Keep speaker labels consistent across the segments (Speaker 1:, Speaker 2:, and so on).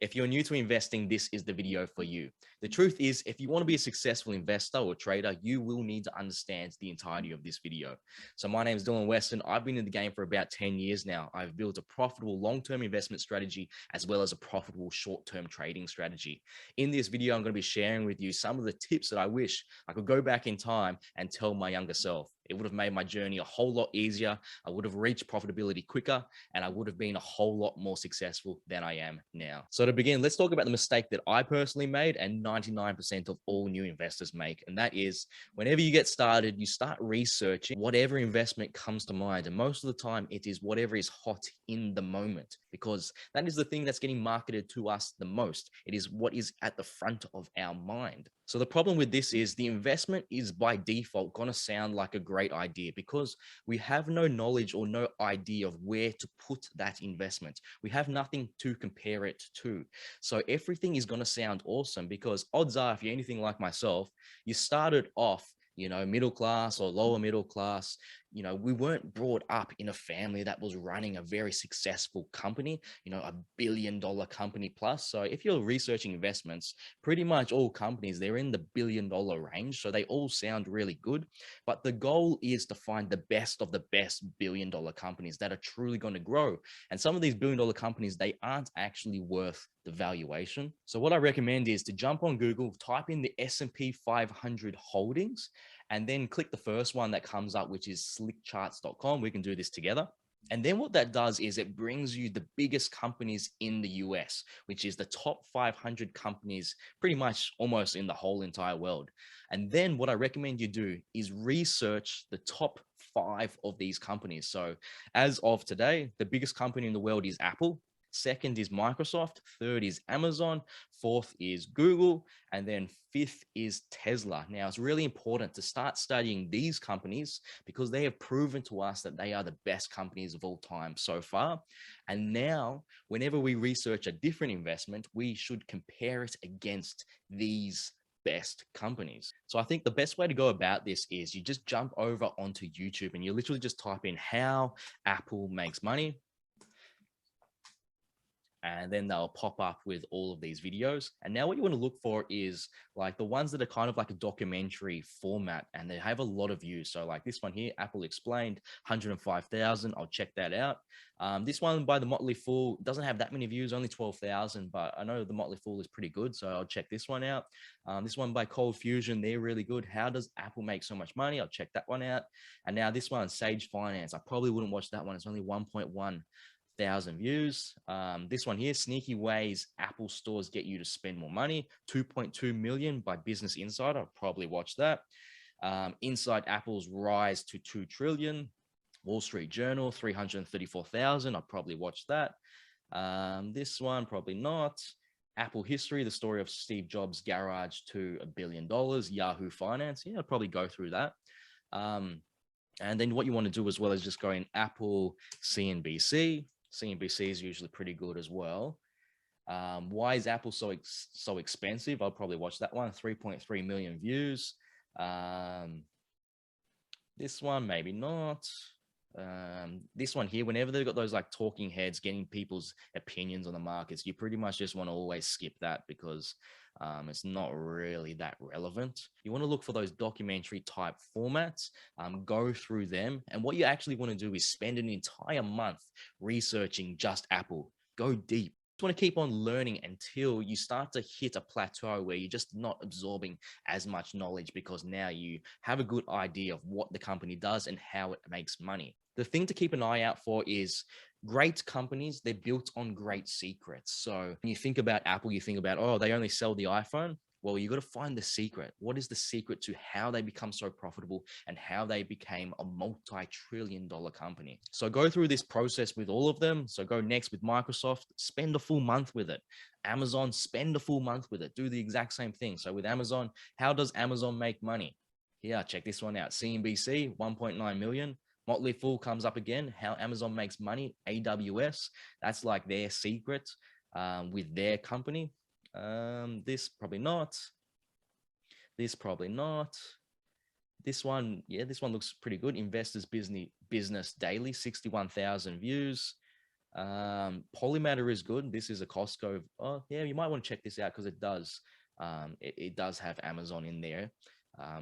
Speaker 1: If you're new to investing, this is the video for you. The truth is, if you want to be a successful investor or trader, you will need to understand the entirety of this video. So my name is Weston. I've been in the game for about 10 years now. I've built a profitable long-term investment strategy as well as a profitable short-term trading strategy. In this video, I'm going to be sharing with you some of the tips that I wish I could go back in time and tell my younger self. It would have made my journey a whole lot easier. I would have reached profitability quicker, and I would have been a whole lot more successful than I am now. So to begin, let's talk about the mistake that I personally made and 99% of all new investors make. And that is, whenever you get started, you start researching whatever investment comes to mind. And most of the time it is whatever is hot in the moment, because that is the thing that's getting marketed to us the most. It is what is at the front of our mind. So the problem with this is the investment is by default going to sound like a great idea because we have no knowledge or no idea of where to put that investment. We have nothing to compare it to. So everything is going to sound awesome because odds are, if you're anything like myself, you started off, middle class or lower middle class. We weren't brought up in a family that was running a very successful company, $1 billion company plus. So if you're researching investments, pretty much all companies, they're in the $1 billion range. So they all sound really good. But the goal is to find the best of the best $1 billion companies that are truly going to grow. And some of these $1 billion companies, they aren't actually worth the valuation. So what I recommend is to jump on Google, type in the S&P 500 holdings, and then click the first one that comes up, which is slickcharts.com. We can do this together. And then what that does is it brings you the biggest companies in the US, which is the top 500 companies, pretty much almost in the whole entire world. And then what I recommend you do is research the top 5 of these companies. So as of today, the biggest company in the world is Apple. Second is Microsoft, third is Amazon, fourth is Google, and then fifth is Tesla. Now, it's really important to start studying these companies because they have proven to us that they are the best companies of all time so far. And now, whenever we research a different investment, we should compare it against these best companies. So I think the best way to go about this is you just jump over onto YouTube and you literally just type in how Apple makes money. And then they'll pop up with all of these videos. And now what you want to look for is like the ones that are kind of like a documentary format and they have a lot of views. So like this one here, Apple Explained, 105,000. I'll check that out. This one by the Motley Fool doesn't have that many views, only 12,000, but I know the Motley Fool is pretty good. So I'll check this one out. This one by Cold Fusion, they're really good. How does Apple make so much money? I'll check that one out. And now this one, Sage Finance. I probably wouldn't watch that one. It's only 1.1 thousand views. This one here, Sneaky Ways Apple Stores Get You to Spend More Money, 2.2 million by Business Insider. I'll probably watch that. Inside Apple's Rise to 2 trillion, Wall Street Journal, 334,000. I'll probably watch that. This one, probably not. Apple History, the story of Steve Jobs' garage to $1 billion, Yahoo Finance. Yeah, I'll probably go through that. And then what you want to do as well is just go in Apple CNBC. CNBC is usually pretty good as well. Why is Apple so expensive? I'll probably watch that one. 3.3 million views. This one, maybe not. This one here, whenever they've got those like talking heads getting people's opinions on the markets, you pretty much just want to always skip that because it's not really that relevant. You want to look for those documentary type formats, go through them. And what you actually want to do is spend an entire month researching just Apple. Go deep. You want to keep on learning until you start to hit a plateau where you're just not absorbing as much knowledge because now you have a good idea of what the company does and how it makes money. The thing to keep an eye out for is great companies. They're built on great secrets. So when you think about Apple, you think about, oh, they only sell the iPhone. Well, you got to find the secret. What is the secret to how they become so profitable and how they became a multi-trillion-dollar company? So go through this process with all of them. So go next with Microsoft, spend a full month with it. Amazon, spend a full month with it. Do the exact same thing. So with Amazon, how does Amazon make money? Yeah, check this one out. CNBC, 1.9 million. Motley Fool comes up again. How Amazon makes money. AWS, that's like their secret with their company. This probably not. This probably not. This one, yeah, this one looks pretty good. Investors Business Daily, 61,000 views. Polymatter is good. This is a Costco. Oh yeah, you might want to check this out because it does. It does have Amazon in there.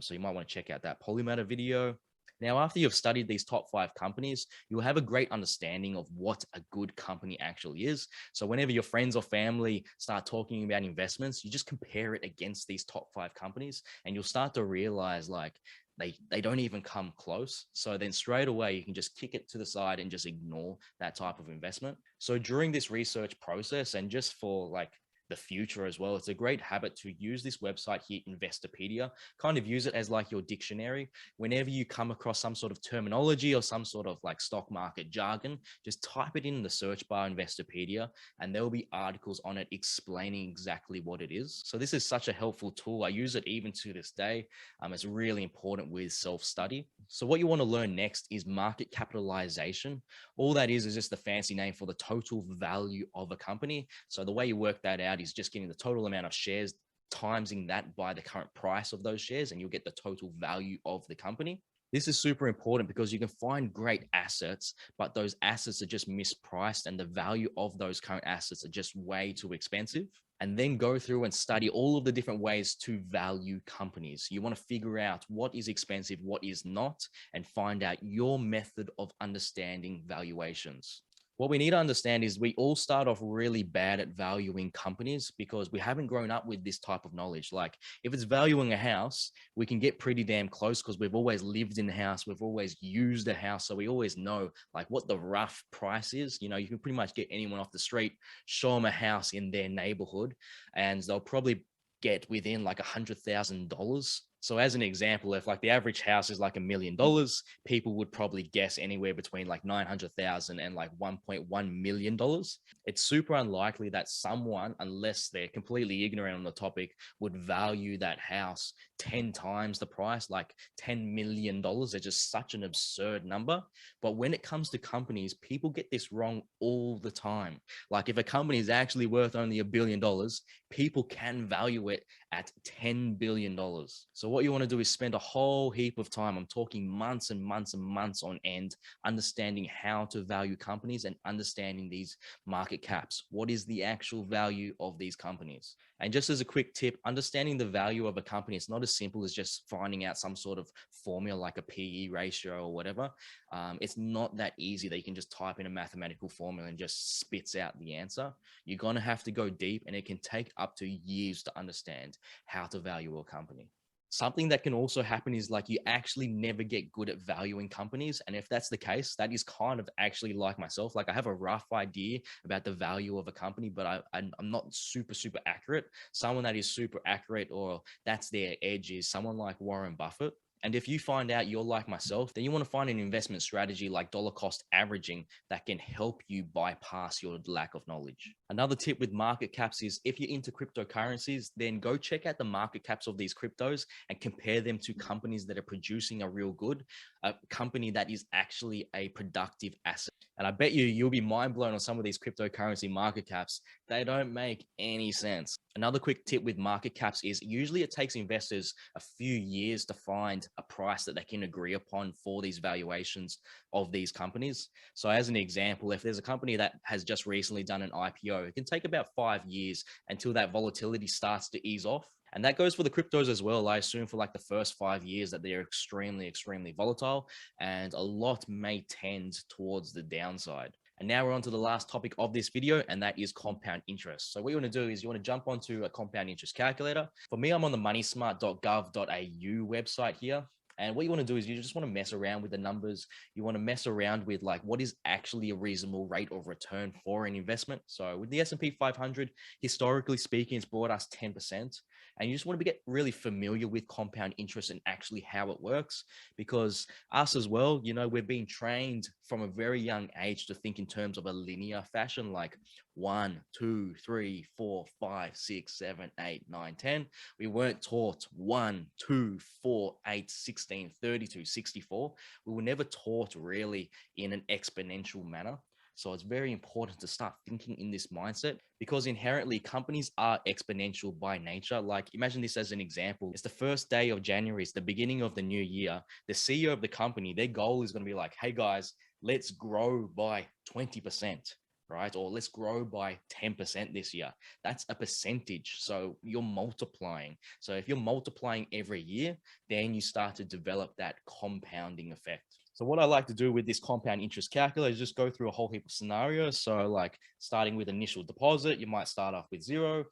Speaker 1: So you might want to check out that Polymatter video. Now, after you've studied these top 5 companies, you'll have a great understanding of what a good company actually is. So whenever your friends or family start talking about investments, you just compare it against these top 5 companies, and you'll start to realize like they don't even come close. So then straight away you can just kick it to the side and just ignore that type of investment. So during this research process, and just for like the future as well, it's a great habit to use this website here, Investopedia. Kind of use it as like your dictionary. Whenever you come across some sort of terminology or some sort of like stock market jargon, just type it in the search bar, Investopedia, and there will be articles on it explaining exactly what it is. So this is such a helpful tool. I use it even to this day. It's really important with self-study. So what you want to learn next is market capitalization. All that is just the fancy name for the total value of a company. So the way you work that out is just getting the total amount of shares, timesing that by the current price of those shares, and you'll get the total value of the company. This is super important because you can find great assets, but those assets are just mispriced and the value of those current assets are just way too expensive. And then go through and study all of the different ways to value companies. You want to figure out what is expensive, what is not, and find out your method of understanding valuations. What we need to understand is we all start off really bad at valuing companies because we haven't grown up with this type of knowledge. Like if it's valuing a house, we can get pretty damn close because we've always lived in the house. We've always used a house. So we always know like what the rough price is. You know, you can pretty much get anyone off the street, show them a house in their neighborhood, and they'll probably get within like $100,000. So as an example, if like the average house is like $1 million, people would probably guess anywhere between like 900,000 and like $1.1 million. It's super unlikely that someone, unless they're completely ignorant on the topic, would value that house 10 times the price, like $10 million. It's just such an absurd number. But when it comes to companies, people get this wrong all the time. Like if a company is actually worth only $1 billion, people can value it at $10 billion. So what you want to do is spend a whole heap of time, I'm talking months and months and months on end, understanding how to value companies and understanding these market caps. What is the actual value of these companies? And just as a quick tip, understanding the value of a company, it's not as simple as just finding out some sort of formula like a PE ratio or whatever. It's not that easy that you can just type in a mathematical formula and just spits out the answer. You're going to have to go deep, and it can take up to years to understand how to value a company. Something that can also happen is like you actually never get good at valuing companies. And if that's the case, that is kind of actually like myself. Like I have a rough idea about the value of a company, but I'm not super accurate. Someone that is super accurate, or that's their edge, is someone like Warren Buffett. And if you find out you're like myself, then you want to find an investment strategy like dollar cost averaging that can help you bypass your lack of knowledge. Another tip with market caps is if you're into cryptocurrencies, then go check out the market caps of these cryptos and compare them to companies that are producing a real good, a company that is actually a productive asset. And I bet you'll be mind blown on some of these cryptocurrency market caps. They don't make any sense. Another quick tip with market caps is usually it takes investors a few years to find a price that they can agree upon for these valuations of these companies. So as an example, if there's a company that has just recently done an IPO, it can take about 5 years until that volatility starts to ease off. And that goes for the cryptos as well. I assume for like the first 5 years that they're extremely volatile, and a lot may tend towards the downside. And now we're on to the last topic of this video, and that is compound interest. So what you want to do is you want to jump onto a compound interest calculator. For me, I'm on the moneysmart.gov.au website here. And what you want to do is you just want to mess around with the numbers. You want to mess around with like what is actually a reasonable rate of return for an investment. So with the S&P 500, historically speaking, it's brought us 10%. And you just want to get really familiar with compound interest and actually how it works, because us as well, you know, we're being trained from a very young age to think in terms of a linear fashion, like 1, 2, 3, 4, 5, 6, 7, 8, 9, 10. We weren't taught 1, 2, 4, 8, 16, 32, 64. We were never taught really in an exponential manner. So it's very important to start thinking in this mindset, because inherently companies are exponential by nature. Like imagine this as an example. It's the first day of January. It's the beginning of the new year. The CEO of the company, their goal is going to be like, hey guys, let's grow by 20%. right? Or let's grow by 10% this year. That's a percentage. So you're multiplying. So if you're multiplying every year, then you start to develop that compounding effect. So what I like to do with this compound interest calculator is just go through a whole heap of scenarios. So like starting with initial deposit, you might start off with zero.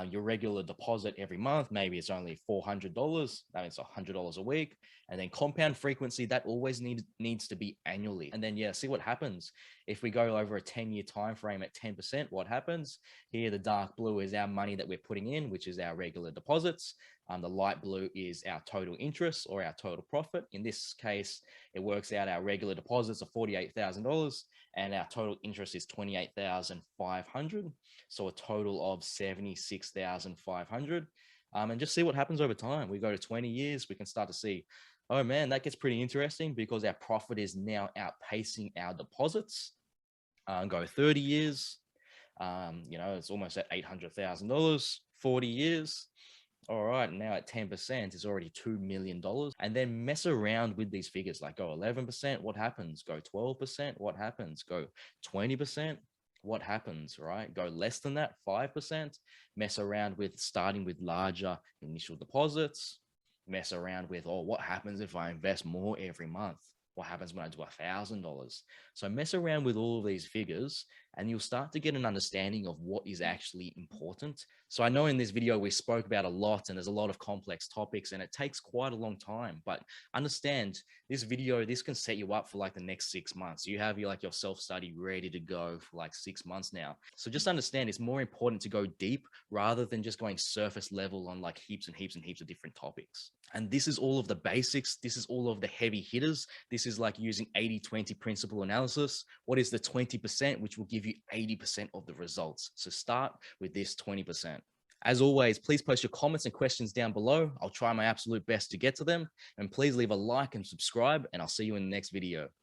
Speaker 1: Your regular deposit every month, maybe it's only $400. That means $100 a week. And then compound frequency, that always needs to be annually. And then, yeah, see what happens. If we go over a 10-year time frame at 10%, what happens? Here, the dark blue is our money that we're putting in, which is our regular deposits. The light blue is our total interest or our total profit. In this case, it works out our regular deposits are $48,000 and our total interest is $28,500. So a total of $76,500. And just see what happens over time. We go to 20 years, we can start to see, oh man, that gets pretty interesting because our profit is now outpacing our deposits. Go 30 years, it's almost at $800,000, 40 years. All right, now at 10%, it's already $2 million. And then mess around with these figures, like go 11%, what happens? Go 12%, what happens? Go 20%, what happens, right? Go less than that, 5%. Mess around with starting with larger initial deposits. Mess around with, oh, what happens if I invest more every month? What happens when I do $1,000? So mess around with all of these figures and you'll start to get an understanding of what is actually important. So I know in this video, we spoke about a lot and there's a lot of complex topics and it takes quite a long time, but understand this video, this can set you up for like the next 6 months. You have your self-study ready to go for like 6 months now. So just understand it's more important to go deep rather than just going surface level on like heaps and heaps and heaps of different topics. And this is all of the basics. This is all of the heavy hitters. This is like using 80-20 principle analysis. What is the 20%, which will give you 80% of the results? So start with this 20%. As always, please post your comments and questions down below. I'll try my absolute best to get to them. And please leave a like and subscribe, and I'll see you in the next video.